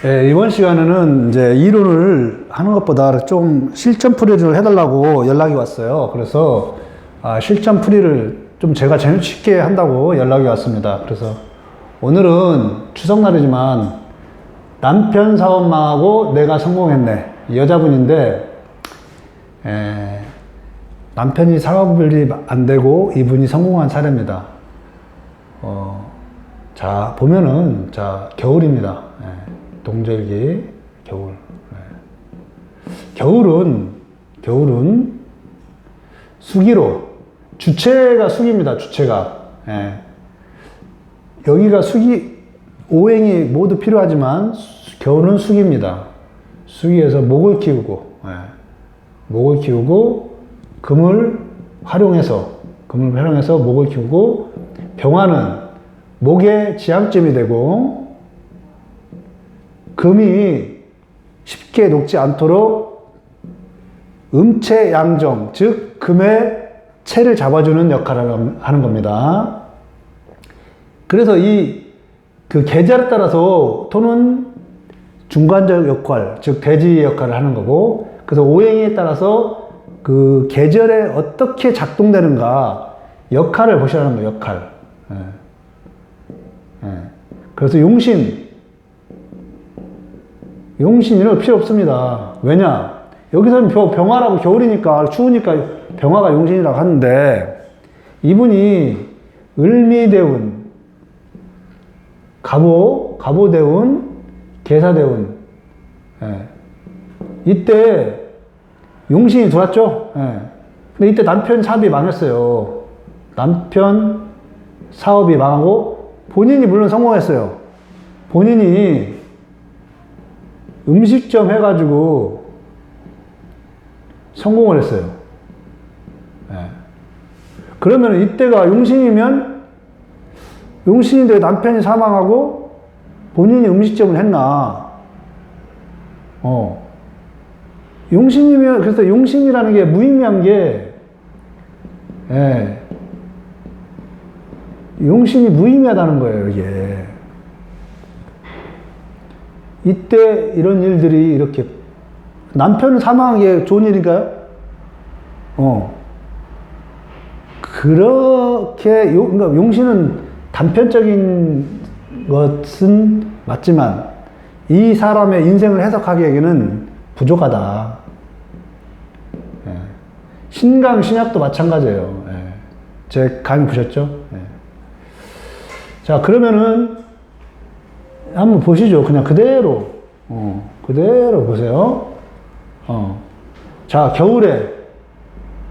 예, 이번 시간에는 이제 이론을 하는 것보다 좀 실전 풀이를 해달라고 연락이 왔어요. 그래서 실전 풀이를 좀 제가 재밌게 한다고 연락이 왔습니다. 그래서 오늘은 추석날이지만 남편 사업 망하고 내가 성공했네. 여자분인데 남편이 사업이 안 되고 이분이 성공한 사례입니다. 자, 보면은, 자, 겨울입니다. 동절기, 겨울. 겨울은 수기로, 주체가 수기입니다, 주체가. 여기가 수기, 오행이 모두 필요하지만, 겨울은 수기입니다. 수기에서 목을 키우고, 금을 활용해서 목을 키우고, 병화는 목의 지향점이 되고, 금이 쉽게 녹지 않도록 음체양정, 즉 금의 체를 잡아주는 역할을 하는 겁니다. 그래서 그 계절에 따라서 토는 중간적 역할, 즉 대지 역할을 하는 거고, 그래서 오행에 따라서 그 계절에 어떻게 작동되는가 역할을 보시라는 거예요. 역할. 그래서 용신이는 필요 없습니다. 왜냐? 여기서는 병화라고 겨울이니까 추우니까 병화가 용신이라고 하는데, 이분이 을미대운, 갑오대운, 계사대운, 이때 용신이 들어왔죠. 근데 이때 남편 사업이 망했어요. 남편 사업이 망하고 본인이 물론 성공했어요. 본인이 음식점 해가지고 성공을 했어요. 그러면 이때가 용신인데 남편이 사망하고 본인이 음식점을 했나? 용신이면, 그래서 용신이라는 게 무의미한 게, 용신이 무의미하다는 거예요, 이게. 이때 이런 일들이 이렇게, 남편은 사망한 게 좋은 일인가요? 그러니까 용신은 단편적인 것은 맞지만, 이 사람의 인생을 해석하기에는 부족하다. 신강, 신약도 마찬가지예요. 제 강의 보셨죠? 자, 그러면은, 한번 보시죠. 그냥 그대로. 그대로 보세요. 자, 겨울에,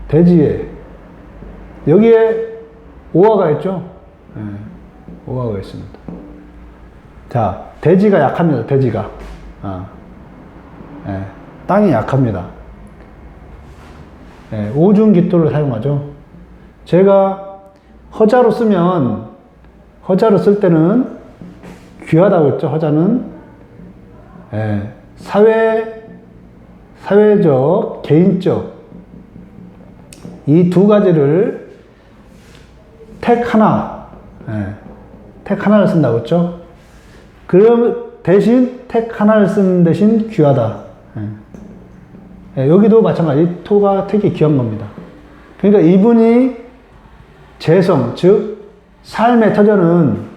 대지에, 여기에 오화가 있죠? 오화가 있습니다. 자, 대지가 약합니다. 대지가. 땅이 약합니다. 오중기토를 사용하죠. 제가 허자로 쓸 때는 귀하다고 했죠. 허자는 사회적, 개인적 이 두 가지를 택 하나를 쓴다고 했죠. 그럼 대신 택 하나를 쓰는 대신 귀하다. 여기도 마찬가지. 토가 되게 귀한 겁니다. 그러니까 이분이 재성, 즉 삶의 터전은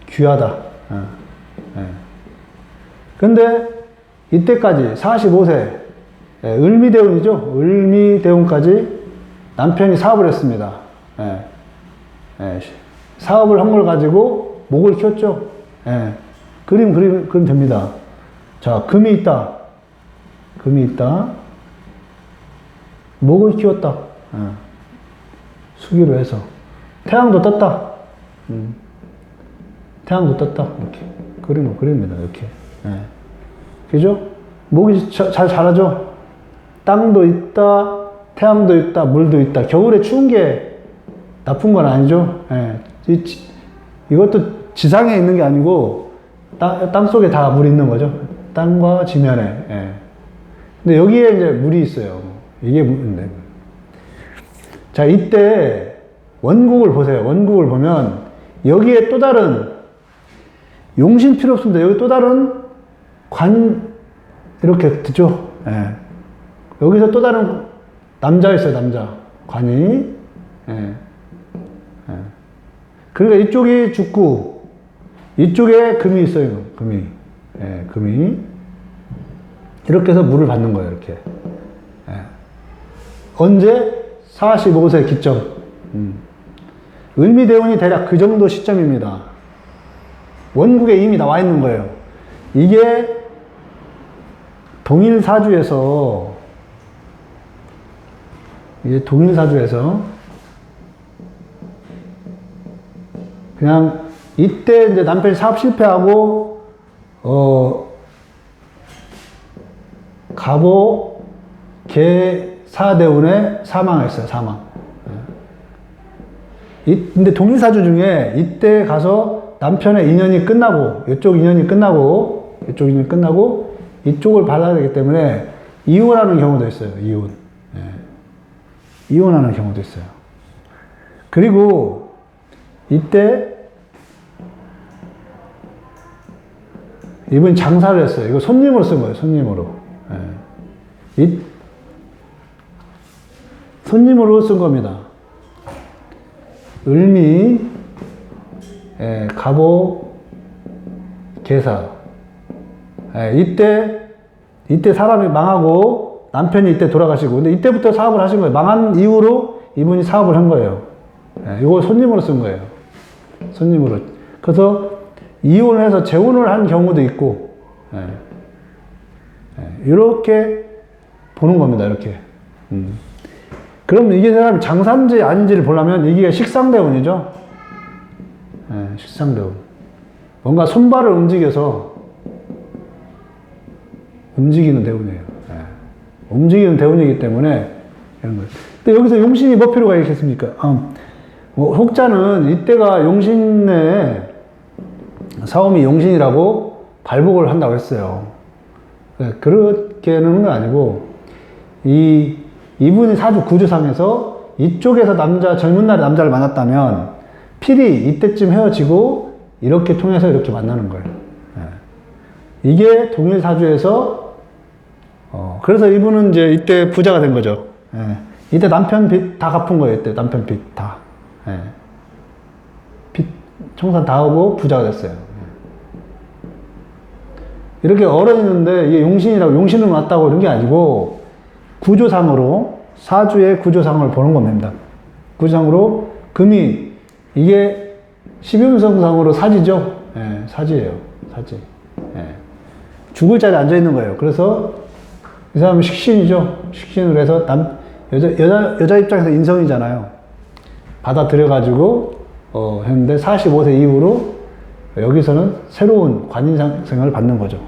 귀하다. 근데 이때까지 45세 을미대운이죠. 을미대운까지 남편이 사업을 했습니다. 사업을 한 걸 가지고 목을 키웠죠. 그림 됩니다. 자, 금이 있다. 목을 키웠다. 수기로 해서. 태양도 떴다. 이렇게. 그림입니다. 이렇게. 그죠? 목이 잘 자라죠? 땅도 있다. 태양도 있다. 물도 있다. 겨울에 추운 게 나쁜 건 아니죠? 이것도 지상에 있는 게 아니고, 땅 속에 다 물이 있는 거죠. 땅과 지면에. 근데 여기에 이제 물이 있어요. 이게 물인데. 자, 이때 원국을 보세요. 원국을 보면 여기에 또 다른, 용신 필요 없습니다. 여기 또 다른 관, 이렇게 듣죠? 예. 여기서 또 다른 남자 있어요, 남자. 관이. 예. 예. 그러니까 이쪽이 죽고, 이쪽에 금이 있어요, 금이. 예, 금이. 이렇게 해서 물을 받는 거예요, 이렇게. 예. 언제? 45세 기점. 을미대운이 대략 그 정도 시점입니다. 원국에 이미 나와 있는 거예요. 이게 동일사주에서 그냥 이때 이제 남편이 사업 실패하고 갑오 개사대운에 사망했어요. 사망. 근데 동일사주 중에 이때 가서 남편의 인연이 끝나고 이쪽 인연이 끝나고 이쪽을 받아야 되기 때문에 이혼하는 경우도 있어요. 이혼. 예. 이혼하는 경우도 있어요. 그리고 이때 이분이 장사를 했어요. 이거 손님으로 쓴 거예요. 손님으로. 예. 손님으로 쓴 겁니다. 을미, 예, 갑오, 개사. 예, 이때 사람이 망하고 남편이 이때 돌아가시고, 근데 이때부터 사업을 하신 거예요. 망한 이후로 이분이 사업을 한 거예요. 예, 이거 손님으로 쓴 거예요. 손님으로. 그래서 이혼을 해서 재혼을 한 경우도 있고, 예. 예, 이렇게 보는 겁니다. 이렇게. 그럼 이게 사람이 장사인지 아닌지를 보려면 이게 식상대운이죠. 예, 식상대운. 뭔가 손발을 움직여서 움직이는 대운이에요. 예. 움직이는 대운이기 때문에 이런 거예요. 근데 여기서 용신이 뭐 필요가 있겠습니까? 뭐 혹자는 이때가 용신의 사오미 용신이라고 발복을 한다고 했어요. 예, 그렇게 하는 건 아니고 이분이 사주 구조상에서 이쪽에서 젊은 날에 남자를 만났다면 필히 이때쯤 헤어지고 이렇게 통해서 이렇게 만나는 거예요. 예. 이게 동일 사주에서 그래서 이분은 이제 이때 부자가 된 거죠. 예. 이때 남편 빚 다 갚은 거예요. 이때 남편 빚 다. 예. 빚 청산 다 하고 부자가 됐어요. 예. 이렇게 어른이는데 이게 용신은 왔다고 이런 게 아니고 구조상으로 사주의 구조상을 보는 겁니다. 구조상으로 금이 이게 12운성상으로 사지죠. 예, 사지예요. 사지. 예. 죽을 자리에 앉아 있는 거예요. 그래서 이 사람은 식신이죠. 식신으로 해서 여자 입장에서 인성이잖아요. 받아들여가지고 했는데 45세 이후로 여기서는 새로운 관인상생을 받는 거죠.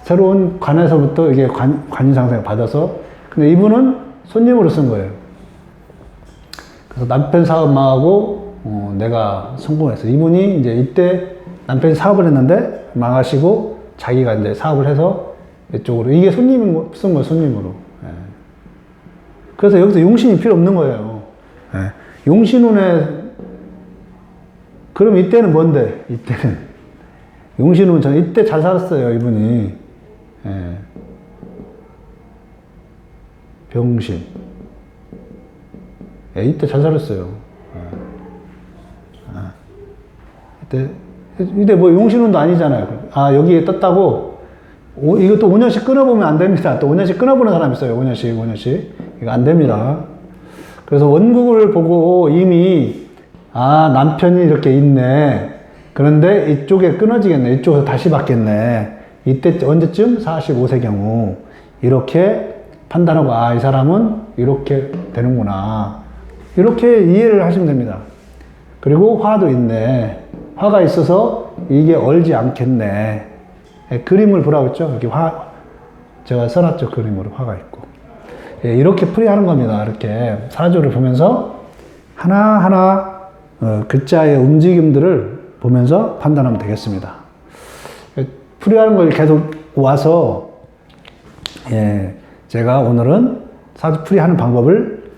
새로운 관에서부터 이게 관인상생을 받아서, 근데 이분은 손님으로 쓴 거예요. 그래서 남편 사업 망하고 내가 성공했어. 이분이 이제 이때 남편이 사업을 했는데 망하시고 자기가 이제 사업을 해서 이쪽으로, 이게 손님 쓴 거예요. 손님으로. 예. 그래서 여기서 용신이 필요 없는 거예요. 예. 용신운에, 그럼 이때는 뭔데? 이때는 용신운, 저는 이때 잘 살았어요. 이분이. 예. 병신. 예, 이때 잘 살았어요. 이때 뭐 용신운도 아니잖아요. 여기에 떴다고, 이것도 5년씩 끊어보면 안 됩니다. 또 5년씩 끊어보는 사람 있어요. 5년씩. 이거 안 됩니다. 그래서 원국을 보고 이미, 남편이 이렇게 있네. 그런데 이쪽에 끊어지겠네. 이쪽에서 다시 받겠네. 이때 언제쯤? 45세 경우. 이렇게 판단하고, 이 사람은 이렇게 되는구나. 이렇게 이해를 하시면 됩니다. 그리고 화도 있네. 화가 있어서 이게 얼지 않겠네. 그림을 보라고 했죠. 이렇게 제가 써놨죠. 그림으로 화가 있고. 이렇게 풀이하는 겁니다. 이렇게 사주를 보면서 하나하나 글자의 움직임들을 보면서 판단하면 되겠습니다. 풀이하는 걸 계속 와서 제가 오늘은 사주 풀이하는 방법을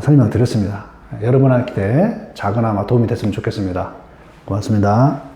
설명드렸습니다. 여러분한테 작은아마 도움이 됐으면 좋겠습니다. 고맙습니다.